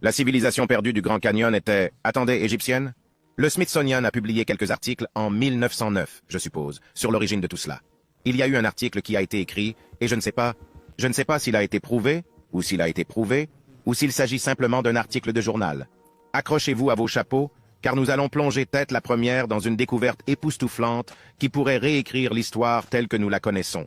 La civilisation perdue du Grand Canyon était, attendez, égyptienne? Le Smithsonian a publié quelques articles en 1909, je suppose, sur l'origine de tout cela. Il y a eu un article qui a été écrit, et je ne sais pas s'il a été prouvé, ou s'il a été prouvé, ou s'il s'agit simplement d'un article de journal. Accrochez-vous à vos chapeaux, car nous allons plonger tête la première dans une découverte époustouflante qui pourrait réécrire l'histoire telle que nous la connaissons.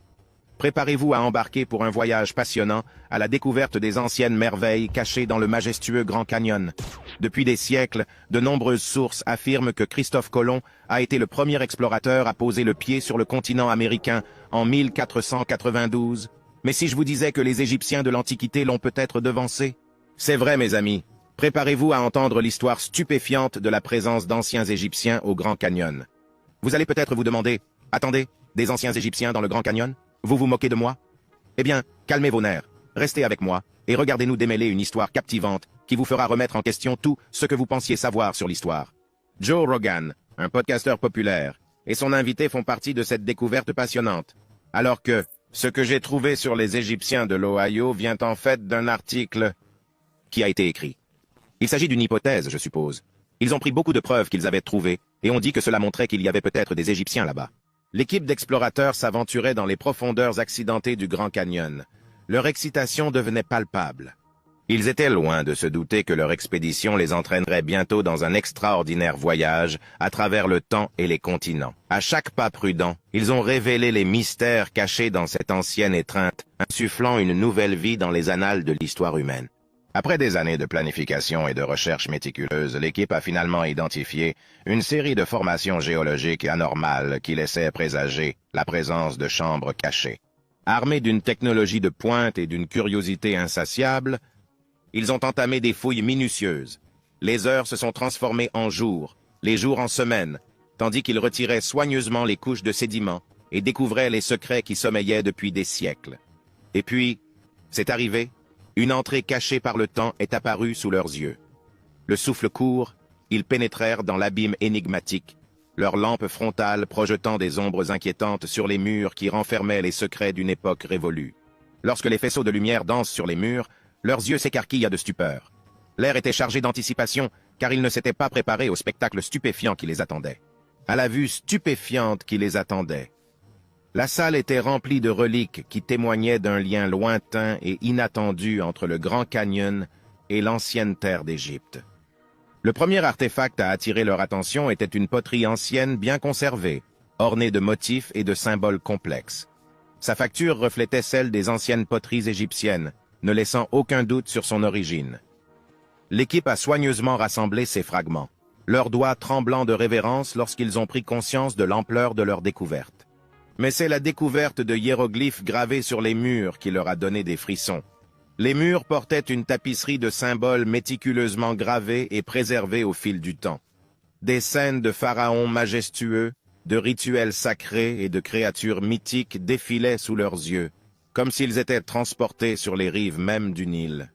Préparez-vous à embarquer pour un voyage passionnant à la découverte des anciennes merveilles cachées dans le majestueux Grand Canyon. Depuis des siècles, de nombreuses sources affirment que Christophe Colomb a été le premier explorateur à poser le pied sur le continent américain en 1492. Mais si je vous disais que les Égyptiens de l'Antiquité l'ont peut-être devancé? C'est vrai, mes amis. Préparez-vous à entendre l'histoire stupéfiante de la présence d'anciens Égyptiens au Grand Canyon. Vous allez peut-être vous demander, attendez, des anciens Égyptiens dans le Grand Canyon? Vous vous moquez de moi? Eh bien, calmez vos nerfs, restez avec moi, et regardez-nous démêler une histoire captivante qui vous fera remettre en question tout ce que vous pensiez savoir sur l'histoire. Joe Rogan, un podcasteur populaire, et son invité font partie de cette découverte passionnante. Alors que, ce que j'ai trouvé sur les Égyptiens de l'Ohio vient en fait d'un article qui a été écrit. Il s'agit d'une hypothèse, je suppose. Ils ont pris beaucoup de preuves qu'ils avaient trouvées, et ont dit que cela montrait qu'il y avait peut-être des Égyptiens là-bas. L'équipe d'explorateurs s'aventurait dans les profondeurs accidentées du Grand Canyon. Leur excitation devenait palpable. Ils étaient loin de se douter que leur expédition les entraînerait bientôt dans un extraordinaire voyage à travers le temps et les continents. À chaque pas prudent, ils ont révélé les mystères cachés dans cette ancienne étreinte, insufflant une nouvelle vie dans les annales de l'histoire humaine. Après des années de planification et de recherche méticuleuse, l'équipe a finalement identifié une série de formations géologiques anormales qui laissaient présager la présence de chambres cachées. Armés d'une technologie de pointe et d'une curiosité insatiable, ils ont entamé des fouilles minutieuses. Les heures se sont transformées en jours, les jours en semaines, tandis qu'ils retiraient soigneusement les couches de sédiments et découvraient les secrets qui sommeillaient depuis des siècles. Et puis, c'est arrivé. Une entrée cachée par le temps est apparue sous leurs yeux. Le souffle court, ils pénétrèrent dans l'abîme énigmatique, leurs lampes frontales projetant des ombres inquiétantes sur les murs qui renfermaient les secrets d'une époque révolue. Lorsque les faisceaux de lumière dansent sur les murs, leurs yeux s'écarquillent de stupeur. L'air était chargé d'anticipation, car ils ne s'étaient pas préparés au spectacle stupéfiant qui les attendait. À la vue stupéfiante qui les attendait, la salle était remplie de reliques qui témoignaient d'un lien lointain et inattendu entre le Grand Canyon et l'ancienne terre d'Égypte. Le premier artefact à attirer leur attention était une poterie ancienne bien conservée, ornée de motifs et de symboles complexes. Sa facture reflétait celle des anciennes poteries égyptiennes, ne laissant aucun doute sur son origine. L'équipe a soigneusement rassemblé ces fragments, leurs doigts tremblants de révérence lorsqu'ils ont pris conscience de l'ampleur de leur découverte. Mais c'est la découverte de hiéroglyphes gravés sur les murs qui leur a donné des frissons. Les murs portaient une tapisserie de symboles méticuleusement gravés et préservés au fil du temps. Des scènes de pharaons majestueux, de rituels sacrés et de créatures mythiques défilaient sous leurs yeux, comme s'ils étaient transportés sur les rives même du Nil.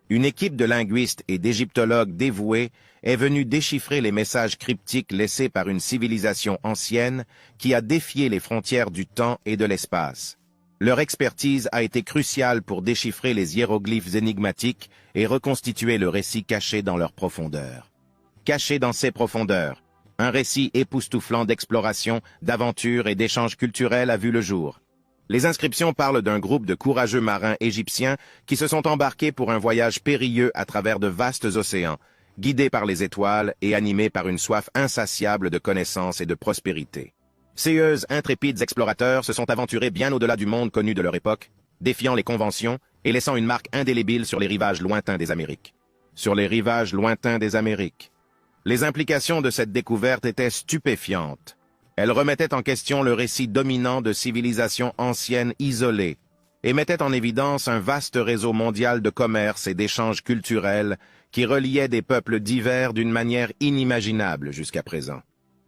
Une équipe de linguistes et d'égyptologues dévoués est venue déchiffrer les messages cryptiques laissés par une civilisation ancienne qui a défié les frontières du temps et de l'espace. Leur expertise a été cruciale pour déchiffrer les hiéroglyphes énigmatiques et reconstituer le récit caché dans leur profondeur. Caché dans ces profondeurs, un récit époustouflant d'exploration, d'aventure et d'échanges culturels a vu le jour. Les inscriptions parlent d'un groupe de courageux marins égyptiens qui se sont embarqués pour un voyage périlleux à travers de vastes océans, guidés par les étoiles et animés par une soif insatiable de connaissances et de prospérité. Ces intrépides explorateurs se sont aventurés bien au-delà du monde connu de leur époque, défiant les conventions et laissant une marque indélébile sur les rivages lointains des Amériques. Sur les rivages lointains des Amériques. Les implications de cette découverte étaient stupéfiantes. Elle remettait en question le récit dominant de civilisations anciennes isolées et mettait en évidence un vaste réseau mondial de commerce et d'échanges culturels qui reliait des peuples divers d'une manière inimaginable jusqu'à présent.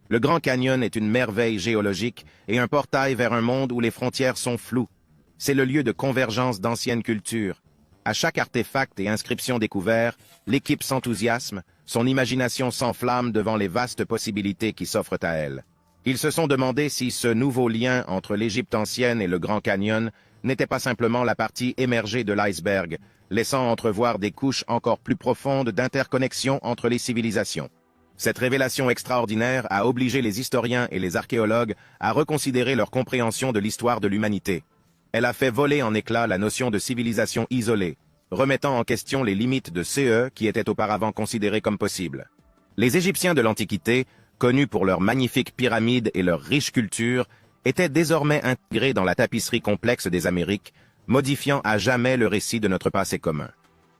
Le Grand Canyon est une merveille géologique et un portail vers un monde où les frontières sont floues. C'est le lieu de convergence d'anciennes cultures. À chaque artefact et inscription découvert, l'équipe s'enthousiasme, son imagination s'enflamme devant les vastes possibilités qui s'offrent à elle. Ils se sont demandé si ce nouveau lien entre l'Égypte ancienne et le Grand Canyon n'était pas simplement la partie émergée de l'iceberg, laissant entrevoir des couches encore plus profondes d'interconnexion entre les civilisations. Cette révélation extraordinaire a obligé les historiens et les archéologues à reconsidérer leur compréhension de l'histoire de l'humanité. Elle a fait voler en éclats la notion de civilisation isolée, remettant en question les limites de CE qui étaient auparavant considérées comme possibles. Les Égyptiens de l'Antiquité, connus pour leurs magnifiques pyramides et leur riche culture, étaient désormais intégrés dans la tapisserie complexe des Amériques, modifiant à jamais le récit de notre passé commun.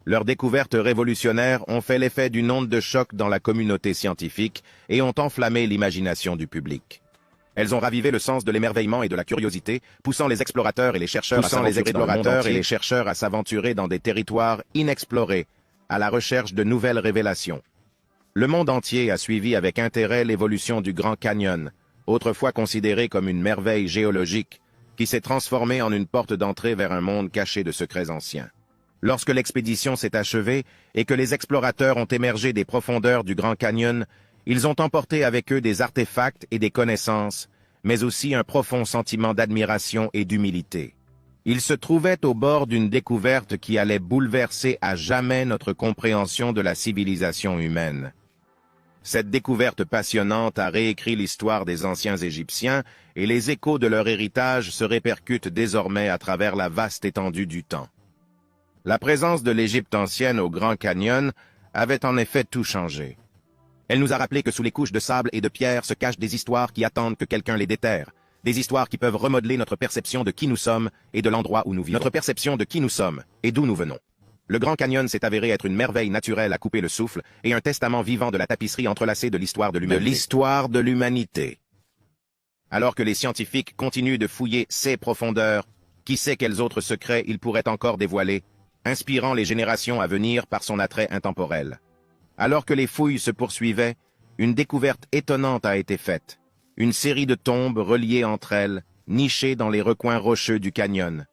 Leurs découvertes révolutionnaires ont fait l'effet d'une onde de choc dans la communauté scientifique et ont enflammé l'imagination du public. Elles ont ravivé le sens de l'émerveillement et de la curiosité, poussant les explorateurs et les chercheurs à s'aventurer dans des territoires inexplorés, à la recherche de nouvelles révélations. Le monde entier a suivi avec intérêt l'évolution du Grand Canyon, autrefois considéré comme une merveille géologique, qui s'est transformée en une porte d'entrée vers un monde caché de secrets anciens. Lorsque l'expédition s'est achevée et que les explorateurs ont émergé des profondeurs du Grand Canyon, ils ont emporté avec eux des artefacts et des connaissances, mais aussi un profond sentiment d'admiration et d'humilité. Ils se trouvaient au bord d'une découverte qui allait bouleverser à jamais notre compréhension de la civilisation humaine. Cette découverte passionnante a réécrit l'histoire des anciens Égyptiens et les échos de leur héritage se répercutent désormais à travers la vaste étendue du temps. La présence de l'Égypte ancienne au Grand Canyon avait en effet tout changé. Elle nous a rappelé que sous les couches de sable et de pierre se cachent des histoires qui attendent que quelqu'un les déterre, des histoires qui peuvent remodeler notre perception de qui nous sommes et de l'endroit où nous vivons. Notre perception de qui nous sommes et d'où nous venons. Le Grand Canyon s'est avéré être une merveille naturelle à couper le souffle et un testament vivant de la tapisserie entrelacée de l'histoire de l'humanité. Alors que les scientifiques continuent de fouiller ces profondeurs, qui sait quels autres secrets il pourrait encore dévoiler, inspirant les générations à venir par son attrait intemporel. Alors que les fouilles se poursuivaient, une découverte étonnante a été faite. Une série de tombes reliées entre elles, nichées dans les recoins rocheux du canyon.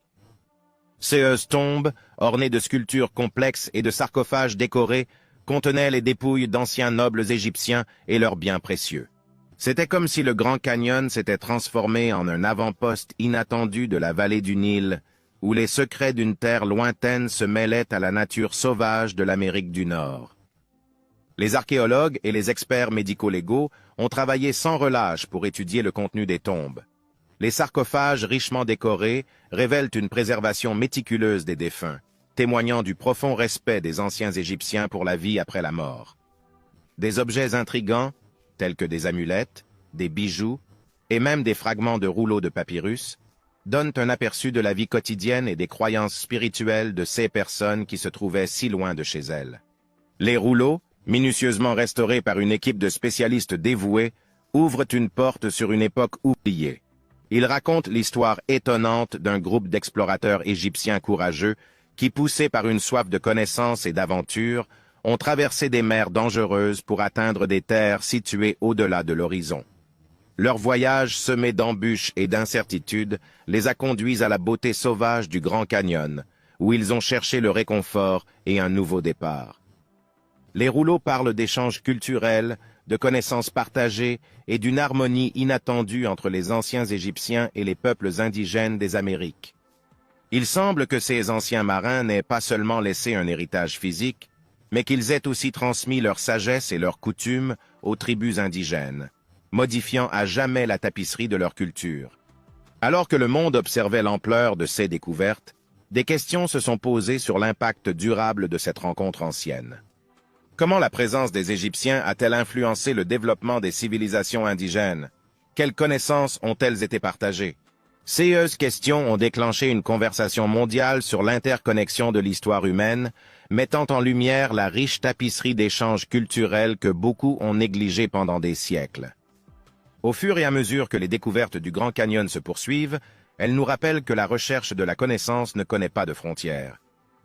Ces tombes, ornées de sculptures complexes et de sarcophages décorés, contenaient les dépouilles d'anciens nobles égyptiens et leurs biens précieux. C'était comme si le Grand Canyon s'était transformé en un avant-poste inattendu de la vallée du Nil, où les secrets d'une terre lointaine se mêlaient à la nature sauvage de l'Amérique du Nord. Les archéologues et les experts médico-légaux ont travaillé sans relâche pour étudier le contenu des tombes. Les sarcophages richement décorés révèlent une préservation méticuleuse des défunts, témoignant du profond respect des anciens Égyptiens pour la vie après la mort. Des objets intrigants, tels que des amulettes, des bijoux et même des fragments de rouleaux de papyrus, donnent un aperçu de la vie quotidienne et des croyances spirituelles de ces personnes qui se trouvaient si loin de chez elles. Les rouleaux, minutieusement restaurés par une équipe de spécialistes dévoués, ouvrent une porte sur une époque oubliée. Ils racontent l'histoire étonnante d'un groupe d'explorateurs égyptiens courageux qui, poussés par une soif de connaissances et d'aventure, ont traversé des mers dangereuses pour atteindre des terres situées au-delà de l'horizon. Leur voyage semé d'embûches et d'incertitudes les a conduits à la beauté sauvage du Grand Canyon, où ils ont cherché le réconfort et un nouveau départ. Les rouleaux parlent d'échanges culturels, de connaissances partagées et d'une harmonie inattendue entre les anciens Égyptiens et les peuples indigènes des Amériques. Il semble que ces anciens marins n'aient pas seulement laissé un héritage physique, mais qu'ils aient aussi transmis leur sagesse et leurs coutumes aux tribus indigènes, modifiant à jamais la tapisserie de leur culture. Alors que le monde observait l'ampleur de ces découvertes, des questions se sont posées sur l'impact durable de cette rencontre ancienne. Comment la présence des Égyptiens a-t-elle influencé le développement des civilisations indigènes? Quelles connaissances ont-elles été partagées? Ces questions ont déclenché une conversation mondiale sur l'interconnexion de l'histoire humaine, mettant en lumière la riche tapisserie d'échanges culturels que beaucoup ont négligé pendant des siècles. Au fur et à mesure que les découvertes du Grand Canyon se poursuivent, elles nous rappellent que la recherche de la connaissance ne connaît pas de frontières.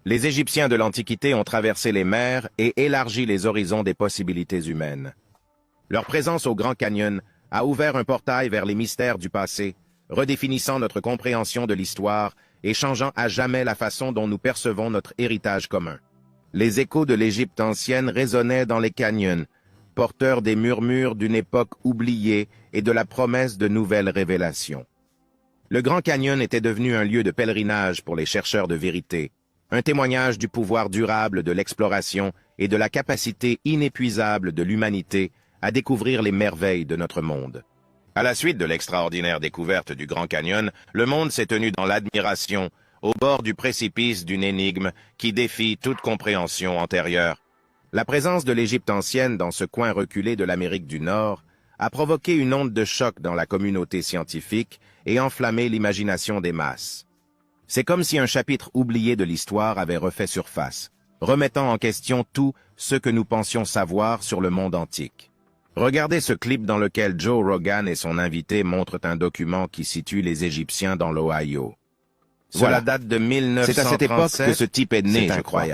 Les Égyptiens de l'Antiquité ont traversé les mers et élargi les horizons des possibilités humaines. Leur présence au Grand Canyon a ouvert un portail vers les mystères du passé, redéfinissant notre compréhension de l'histoire et changeant à jamais la façon dont nous percevons notre héritage commun. Les échos de l'Égypte ancienne résonnaient dans les canyons, porteurs des murmures d'une époque oubliée et de la promesse de nouvelles révélations. Le Grand Canyon était devenu un lieu de pèlerinage pour les chercheurs de vérité, un témoignage du pouvoir durable de l'exploration et de la capacité inépuisable de l'humanité à découvrir les merveilles de notre monde. À la suite de l'extraordinaire découverte du Grand Canyon, le monde s'est tenu dans l'admiration, au bord du précipice d'une énigme qui défie toute compréhension antérieure. La présence de l'Égypte ancienne dans ce coin reculé de l'Amérique du Nord a provoqué une onde de choc dans la communauté scientifique et enflammé l'imagination des masses. C'est comme si un chapitre oublié de l'histoire avait refait surface, remettant en question tout ce que nous pensions savoir sur le monde antique. Regardez ce clip dans lequel Joe Rogan et son invité montrent un document qui situe les Égyptiens dans l'Ohio. Cela date de 1937. C'est à cette époque que ce type est né, je crois.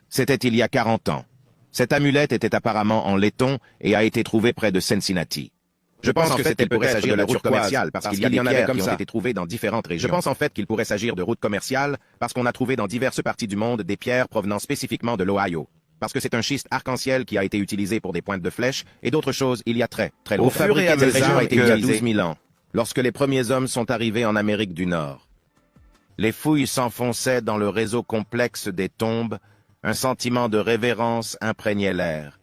C'était il y a 40 ans. Cette amulette était apparemment en laiton et a été trouvée près de Cincinnati. Je pense que c'était pourrait s'agir de route commerciale parce qu'il y en avait qui ont été trouvées dans différentes régions. Je pense en fait qu'il pourrait s'agir de route commerciale parce qu'on a trouvé dans diverses parties du monde des pierres provenant spécifiquement de l'Ohio. Parce que c'est un schiste arc-en-ciel qui a été utilisé pour des pointes de flèches et d'autres choses il y a très longtemps. Au fur et à mesure a été il y a 12 000 ans, lorsque les premiers hommes sont arrivés en Amérique du Nord. Les fouilles s'enfonçaient dans le réseau complexe des tombes, un sentiment de révérence imprégnait l'air.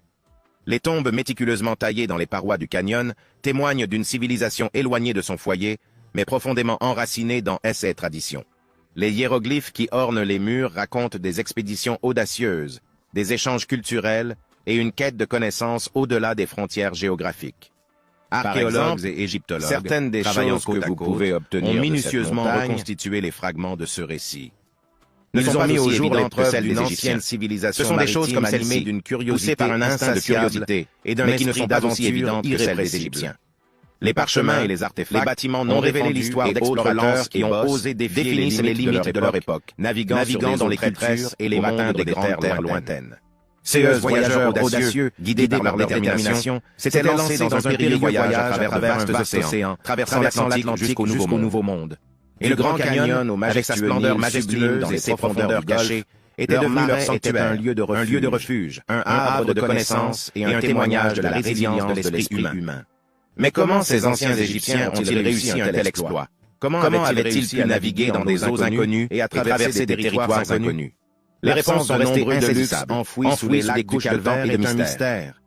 Les tombes méticuleusement taillées dans les parois du canyon témoignent d'une civilisation éloignée de son foyer, mais profondément enracinée dans ses traditions. Les hiéroglyphes qui ornent les murs racontent des expéditions audacieuses, des échanges culturels et une quête de connaissances au-delà des frontières géographiques. Archéologues et égyptologues, certaines des choses que vous pouvez obtenir ont minutieusement reconstitué les fragments de ce récit. Ils ont mis au jour les preuves d'une ancienne civilisation. Ce sont des choses comme celle-ci d'une curiosité par un instinct de curiosité et d'un esprit d'aventure que celle des Égyptiens. Les parchemins et les artefacts, les bâtiments non révélé l'histoire d'explorateurs qui ont osé définir les limites de leur époque, naviguant dans les cultures et les mondes des grandes terres lointaines. Ces voyageurs audacieux, guidés par leur détermination, s'étaient lancés dans un périlleux voyage à travers un vaste océan, traversant l'Atlantique jusqu'au Nouveau Monde. Et le Grand Canyon, avec sa splendeur majestueuse dans ses profondeurs cachées, était devenu leur sanctuaire, un lieu de refuge, un havre de connaissances et un témoignage de la résilience de l'esprit humain. Mais comment ces anciens Égyptiens ont-ils réussi un tel exploit? Comment avaient-ils pu naviguer dans des eaux inconnues et à traverser des territoires inconnus? Les réponses sont restées insaisissables, enfouies sous les lacs du calvaire et de mystère.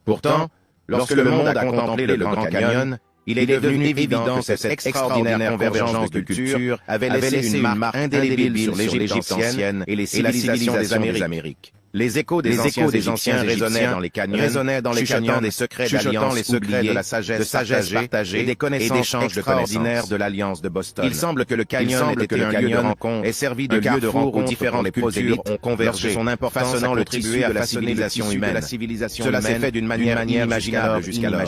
Pourtant, lorsque le monde a contemplé le Grand Canyon, il est devenu évident que cette extraordinaire convergence de cultures avait laissé une marque indélébile sur l'Égypte ancienne et les civilisations des Amériques. Les échos des anciens résonnaient dans les canyons, chuchotant des secrets d'alliance oubliés, de la sagesse partagée et des connaissances extraordinaires de l'Alliance de Boston. Il semble que le canyon était un lieu de rencontre et servi de lieu de rencontre où différentes cultures ont convergé, son importance façonnant le tissu de la civilisation humaine. Cela s'est fait d'une manière inimaginable jusqu'alors.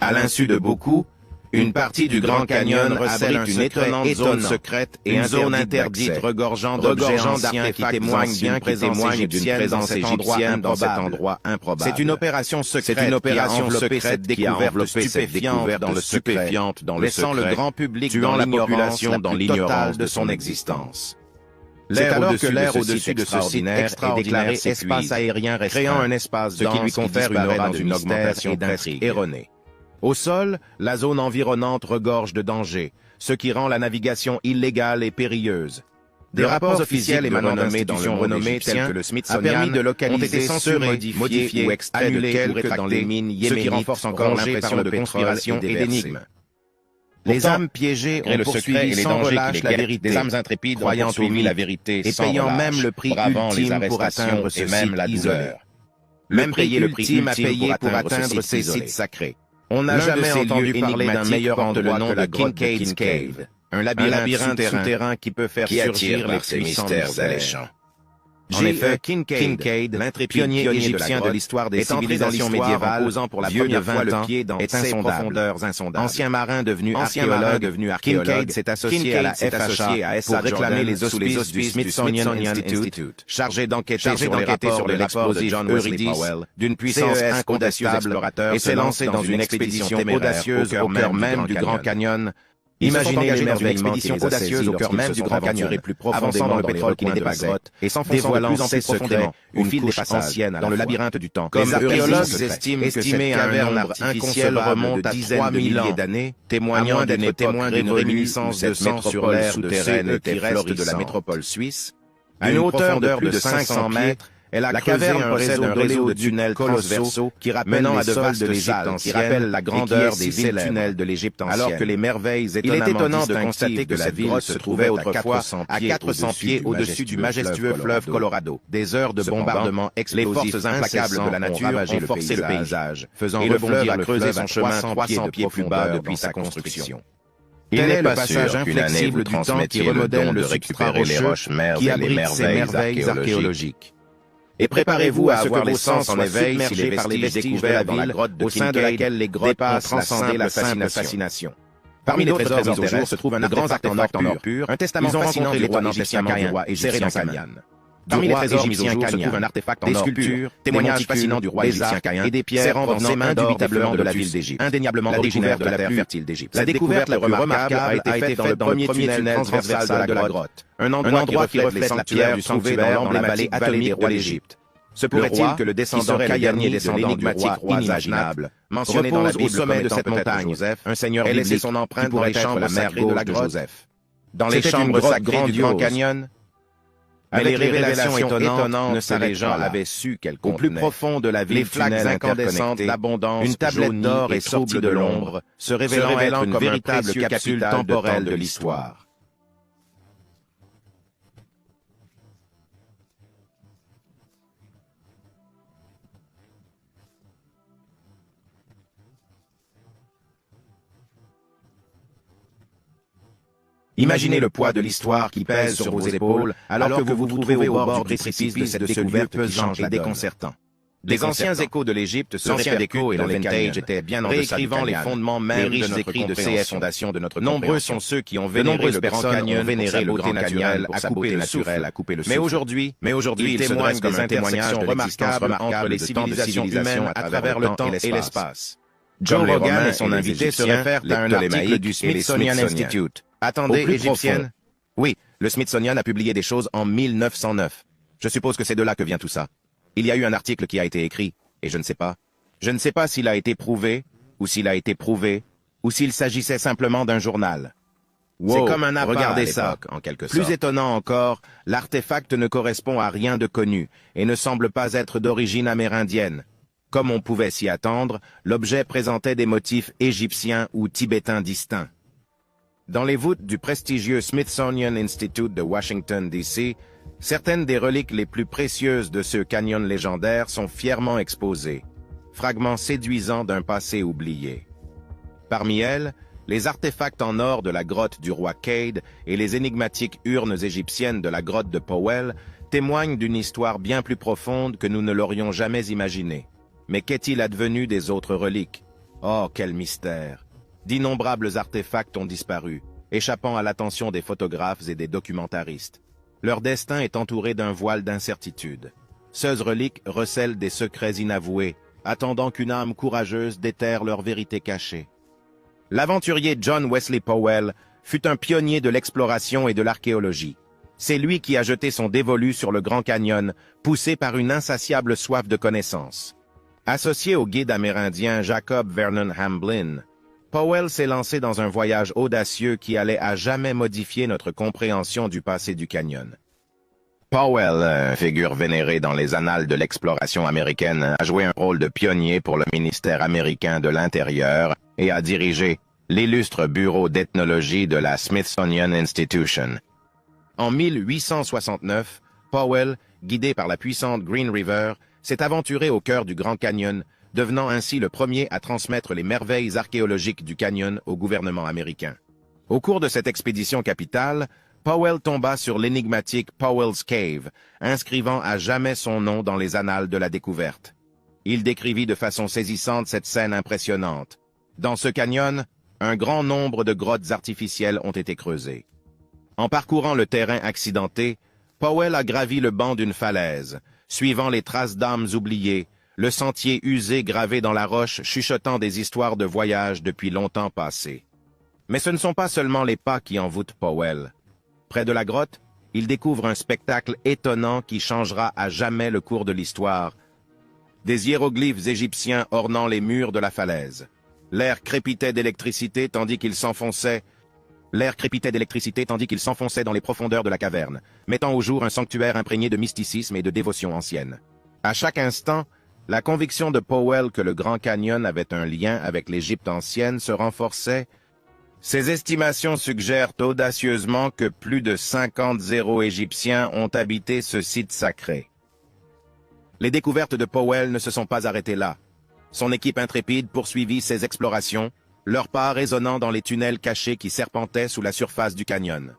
À l'insu de beaucoup, une partie du Grand Canyon abrite une étonnante zone secrète et une zone interdite regorgeant d'objets anciens qui témoignent d'une présence égyptienne dans cet endroit improbable. C'est une opération secrète qui a enveloppé cette découverte stupéfiante dans le laissant le grand public tuant la population dans l'ignorance de son existence. C'est alors que l'air au-dessus de ce site extraordinaire est déclaré espace aérien restreint, créant un espace dense qui lui confère une aura d'une augmentation d'intrigue erronée. Au sol, la zone environnante regorge de dangers, ce qui rend la navigation illégale et périlleuse. Des rapports officiels émanant d'institutions renommées telles que le Smithsonian ont été censurés, modifiés ou extraits de quelques dans les mines yéménites, ce qui renforce encore l'impression de conspiration et d'énigmes. Les âmes piégées ont poursuivi sans relâche la vérité, des âmes intrépides croyant suivi la vérité et payant même le prix ultime pour atteindre ce site isolé. Même payer le prix ultime pour atteindre ces sites sacrés. On n'a jamais entendu parler d'un meilleur endroit que la Kincaid's Cave, un labyrinthe souterrain qui peut faire surgir les puissants alléchants. En effet, Kincaid, l'intrépide égyptien de l'histoire des civilisations médiévales, posant pour la première fois le pied dans ses profondeurs insondables. Ancien marin devenu archéologue, Kincaid s'est associé à la FHA pour réclamer les auspices du Smithsonian Institute, chargé d'enquêter sur les rapports de l'explosif Eurydice, d'une puissance incontestable, et s'est lancé dans une expédition audacieuse au cœur même du Grand Canyon. Imaginez l'émerveillement qui les audacieuse au cœur même du Grand Canyon, plus profondément dans le pétrole qui les dépassait, et s'enfonçant de plus en plus profondément une couche ancienne dans le labyrinthe du temps. Comme archéologues estiment que cette caverne artificielle remonte à 3 milliers d'années, témoignant d'une réminiscence de sang sur l'air souterraine qui reste de la métropole suisse, À une hauteur de plus de 500 mètres, la caverne possède un réseau de tunnels transversaux qui menant à de vastes salles qui rappellent la grandeur des villes tunnels de l'Égypte ancienne. Alors que les merveilles étonnamment de constater que la ville se trouvait autrefois à 400 pieds au-dessus du majestueux fleuve Colorado. Des heures de bombardement explosifs, les forces implacables de la nature ont forcé le paysage, faisant rebondir le fleuve son chemin 300 pieds plus bas depuis sa construction. Il n'est pas passage inflexible du temps qui remodèle le substrat rocheux qui abrite ces merveilles archéologiques. Et préparez-vous à avoir les sens en éveil si les vestiges découverts dans la grotte au sein de laquelle les grottes dépassent la simple fascination. Parmi les trésors mis au jour se trouve un grand artefact en or pur, un testament fascinant du roi égyptien serré dans sa main. Parmi les trésors mis au jour se trouve un artefact en or pur, des sculptures, témoignages fascinants du roi égyptien et des pierres provenant indubitablement de la ville d'Égypte, indéniablement originaire de la terre fertile d'Égypte. La découverte la plus remarquable a été faite dans le premier tunnel transversal de la grotte, un endroit qui reflète la pierre du sanctuaire dans la vallée atomique des rois d'Égypte. Se pourrait-il que le descendant Kayani de l'énigmatique roi inimaginable, mentionné dans la Bible au sommet de cette montagne, un seigneur biblique laissé son empreinte pour les chambres sacrées de la grotte Joseph? Dans les chambres sacrées du Grand Canyon, mais les révélations étonnantes ne savent les gens avaient su qu'elles contenaient. Au plus profond de la ville, les flaques incandescentes d'abondance, une tablette d'or et sortie de l'ombre, se révélant être une véritable capsule temporelle de l'histoire. Imaginez le poids de l'histoire qui pèse sur vos épaules alors que vous vous trouvez au bord du précipice de cette découverte pesant et déconcertant. Les anciens échos de l'Égypte se répercutent et le vintage était bien en deçà du Canyon. Les fondements même de notre écrits de CF Fondation de notre nombreux sont ceux qui ont vénéré le Grand Canyon, vénéré le beauté naturelle, à couper le souffle, à couper le souffle. Mais aujourd'hui, il témoigne des interactions remarquables entre les civilisations humaines à travers le temps et l'espace. Joe Rogan et son invité se réfèrent à un article du Smithsonian Institute. Attendez, égyptienne? Oui, le Smithsonian a publié des choses en 1909. Je suppose que c'est de là que vient tout ça. Il y a eu un article qui a été écrit, et je ne sais pas. Je ne sais pas s'il a été prouvé, ou s'il a été prouvé, ou s'il s'agissait simplement d'un journal. Wow, c'est comme un appât regardez ça, en quelque sorte. Plus étonnant encore, l'artefact ne correspond à rien de connu, et ne semble pas être d'origine amérindienne. Comme on pouvait s'y attendre, l'objet présentait des motifs égyptiens ou tibétains distincts. Dans les voûtes du prestigieux Smithsonian Institute de Washington, D.C., certaines des reliques les plus précieuses de ce canyon légendaire sont fièrement exposées, fragments séduisants d'un passé oublié. Parmi elles, les artefacts en or de la grotte du roi Cade et les énigmatiques urnes égyptiennes de la grotte de Powell témoignent d'une histoire bien plus profonde que nous ne l'aurions jamais imaginée. Mais qu'est-il advenu des autres reliques? Oh, quel mystère! D'innombrables artefacts ont disparu, échappant à l'attention des photographes et des documentaristes. Leur destin est entouré d'un voile d'incertitude. Ces reliques recèlent des secrets inavoués, attendant qu'une âme courageuse déterre leur vérité cachée. L'aventurier John Wesley Powell fut un pionnier de l'exploration et de l'archéologie. C'est lui qui a jeté son dévolu sur le Grand Canyon, poussé par une insatiable soif de connaissance. Associé au guide amérindien Jacob Vernon Hamblin, Powell s'est lancé dans un voyage audacieux qui allait à jamais modifier notre compréhension du passé du canyon. Powell, figure vénérée dans les annales de l'exploration américaine, a joué un rôle de pionnier pour le ministère américain de l'Intérieur et a dirigé l'illustre bureau d'ethnologie de la Smithsonian Institution. En 1869, Powell, guidé par la puissante Green River, s'est aventuré au cœur du Grand Canyon, devenant ainsi le premier à transmettre les merveilles archéologiques du canyon au gouvernement américain. Au cours de cette expédition capitale, Powell tomba sur l'énigmatique Powell's Cave, inscrivant à jamais son nom dans les annales de la découverte. Il décrivit de façon saisissante cette scène impressionnante. Dans ce canyon, un grand nombre de grottes artificielles ont été creusées. En parcourant le terrain accidenté, Powell a gravi le banc d'une falaise, suivant les traces d'âmes oubliées, le sentier usé gravé dans la roche chuchotant des histoires de voyage depuis longtemps passées. Mais ce ne sont pas seulement les pas qui envoûtent Powell. Près de la grotte, il découvre un spectacle étonnant qui changera à jamais le cours de l'histoire. Des hiéroglyphes égyptiens ornant les murs de la falaise. L'air crépitait d'électricité tandis qu'il s'enfonçait L'air crépitait d'électricité tandis qu'il s'enfonçait dans les profondeurs de la caverne, mettant au jour un sanctuaire imprégné de mysticisme et de dévotion ancienne. À chaque instant, la conviction de Powell que le Grand Canyon avait un lien avec l'Égypte ancienne se renforçait. Ces estimations suggèrent audacieusement que plus de 50 Égyptiens ont habité ce site sacré. Les découvertes de Powell ne se sont pas arrêtées là. Son équipe intrépide poursuivit ses explorations, leurs pas résonnant dans les tunnels cachés qui serpentaient sous la surface du canyon.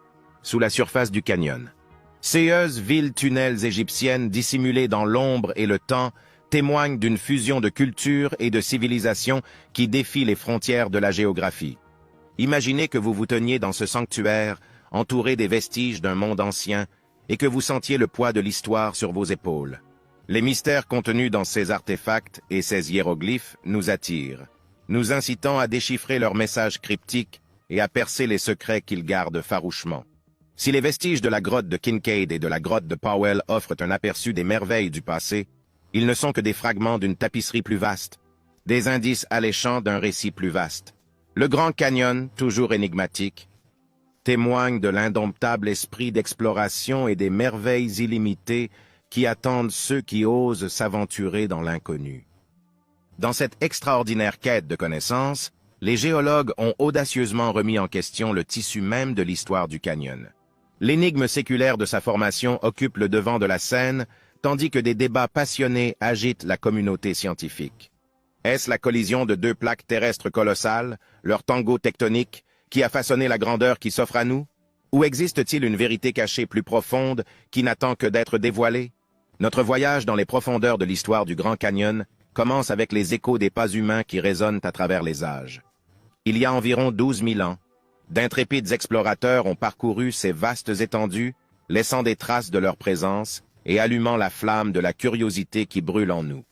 Ces villes tunnels égyptiennes dissimulées dans l'ombre et le temps témoignent d'une fusion de cultures et de civilisations qui défie les frontières de la géographie. Imaginez que vous vous teniez dans ce sanctuaire, entouré des vestiges d'un monde ancien, et que vous sentiez le poids de l'histoire sur vos épaules. Les mystères contenus dans ces artefacts et ces hiéroglyphes nous attirent, nous incitant à déchiffrer leurs messages cryptiques et à percer les secrets qu'ils gardent farouchement. Si les vestiges de la grotte de Kincaid et de la grotte de Powell offrent un aperçu des merveilles du passé, ils ne sont que des fragments d'une tapisserie plus vaste, des indices alléchants d'un récit plus vaste. Le Grand Canyon, toujours énigmatique, témoigne de l'indomptable esprit d'exploration et des merveilles illimitées qui attendent ceux qui osent s'aventurer dans l'inconnu. Dans cette extraordinaire quête de connaissances, les géologues ont audacieusement remis en question le tissu même de l'histoire du canyon. L'énigme séculaire de sa formation occupe le devant de la scène, tandis que des débats passionnés agitent la communauté scientifique. Est-ce la collision de deux plaques terrestres colossales, leur tango tectonique, qui a façonné la grandeur qui s'offre à nous? Ou existe-t-il une vérité cachée plus profonde qui n'attend que d'être dévoilée? Notre voyage dans les profondeurs de l'histoire du Grand Canyon commence avec les échos des pas humains qui résonnent à travers les âges. Il y a environ 12 000 ans, d'intrépides explorateurs ont parcouru ces vastes étendues, laissant des traces de leur présence et allumant la flamme de la curiosité qui brûle en nous.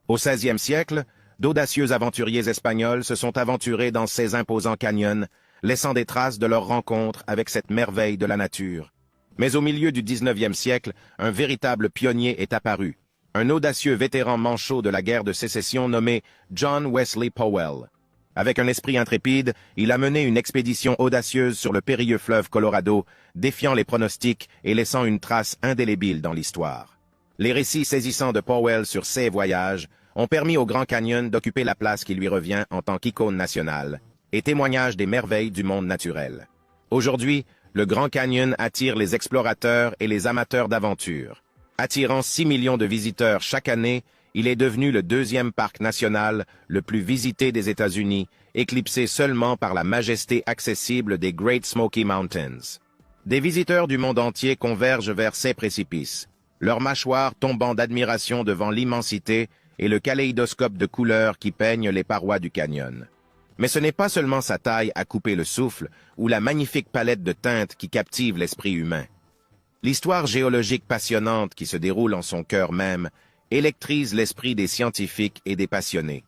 Au XVIe siècle, d'audacieux aventuriers espagnols se sont aventurés dans ces imposants canyons, laissant des traces de leur rencontre avec cette merveille de la nature. Mais au milieu du XIXe siècle, un véritable pionnier est apparu, un audacieux vétéran manchot de la guerre de sécession nommé John Wesley Powell. Avec un esprit intrépide, il a mené une expédition audacieuse sur le périlleux fleuve Colorado, défiant les pronostics et laissant une trace indélébile dans l'histoire. Les récits saisissants de Powell sur ses voyages ont permis au Grand Canyon d'occuper la place qui lui revient en tant qu'icône nationale et témoignage des merveilles du monde naturel. Aujourd'hui, le Grand Canyon attire les explorateurs et les amateurs d'aventure. Attirant 6 millions de visiteurs chaque année, il est devenu le deuxième parc national le plus visité des États-Unis, éclipsé seulement par la majesté accessible des Great Smoky Mountains. Des visiteurs du monde entier convergent vers ces précipices, leurs mâchoires tombant d'admiration devant l'immensité et le kaléidoscope de couleurs qui peignent les parois du canyon. Mais ce n'est pas seulement sa taille à couper le souffle ou la magnifique palette de teintes qui captive l'esprit humain. L'histoire géologique passionnante qui se déroule en son cœur même électrise l'esprit des scientifiques et des passionnés.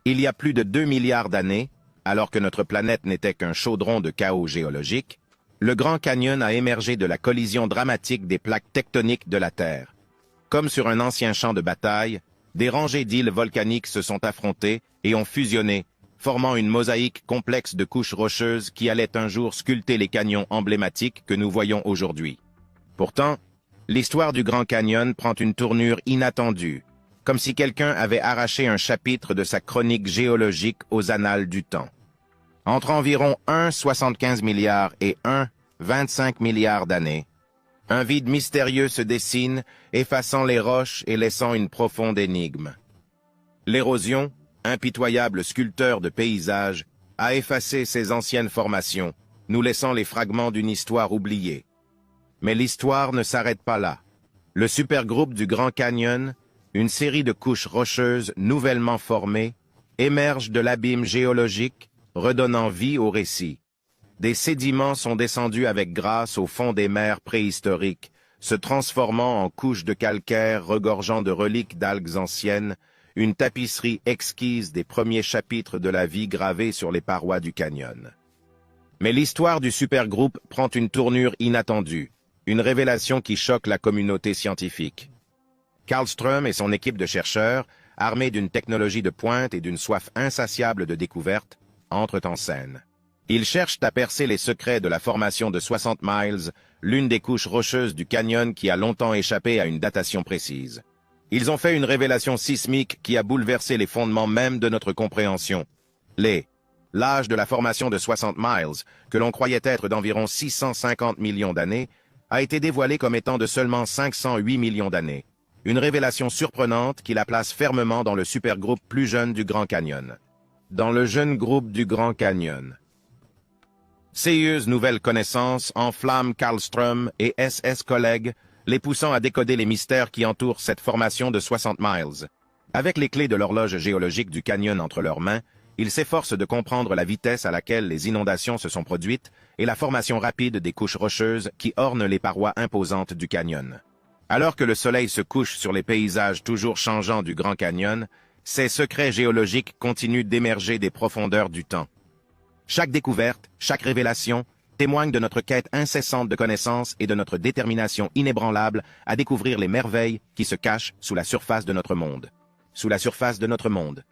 Il y a plus de 2 milliards d'années, alors que notre planète n'était qu'un chaudron de chaos géologique, le Grand Canyon a émergé de la collision dramatique des plaques tectoniques de la Terre. Comme sur un ancien champ de bataille, des rangées d'îles volcaniques se sont affrontées et ont fusionné, formant une mosaïque complexe de couches rocheuses qui allait un jour sculpter les canyons emblématiques que nous voyons aujourd'hui. Pourtant, l'histoire du Grand Canyon prend une tournure inattendue, comme si quelqu'un avait arraché un chapitre de sa chronique géologique aux annales du temps. Entre environ 1,75 milliard et 1,25 milliard d'années, un vide mystérieux se dessine, effaçant les roches et laissant une profonde énigme. L'érosion, impitoyable sculpteur de paysages, a effacé ces anciennes formations, nous laissant les fragments d'une histoire oubliée. Mais l'histoire ne s'arrête pas là. Le supergroupe du Grand Canyon, une série de couches rocheuses nouvellement formées, émerge de l'abîme géologique, redonnant vie au récit. Des sédiments sont descendus avec grâce au fond des mers préhistoriques, se transformant en couches de calcaire regorgeant de reliques d'algues anciennes, une tapisserie exquise des premiers chapitres de la vie gravés sur les parois du canyon. Mais l'histoire du supergroupe prend une tournure inattendue, une révélation qui choque la communauté scientifique. Karlström et son équipe de chercheurs, armés d'une technologie de pointe et d'une soif insatiable de découverte, entrent en scène. Ils cherchent à percer les secrets de la formation de 60 Miles, l'une des couches rocheuses du canyon qui a longtemps échappé à une datation précise. Ils ont fait une révélation sismique qui a bouleversé les fondements même de notre compréhension. L'âge de la formation de 60 Miles, que l'on croyait être d'environ 650 millions d'années, a été dévoilé comme étant de seulement 508 millions d'années. Une révélation surprenante qui la place fermement dans le supergroupe plus jeune du Grand Canyon. Dans le jeune groupe du Grand Canyon. Sérieuse nouvelles connaissances enflamment Karlström et SS collègues, les poussant à décoder les mystères qui entourent cette formation de 60 miles. Avec les clés de l'horloge géologique du canyon entre leurs mains, ils s'efforcent de comprendre la vitesse à laquelle les inondations se sont produites et la formation rapide des couches rocheuses qui ornent les parois imposantes du canyon. Alors que le soleil se couche sur les paysages toujours changeants du Grand Canyon, ces secrets géologiques continuent d'émerger des profondeurs du temps. Chaque découverte, chaque révélation, témoigne de notre quête incessante de connaissances et de notre détermination inébranlable à découvrir les merveilles qui se cachent sous la surface de notre monde. Sous la surface de notre monde.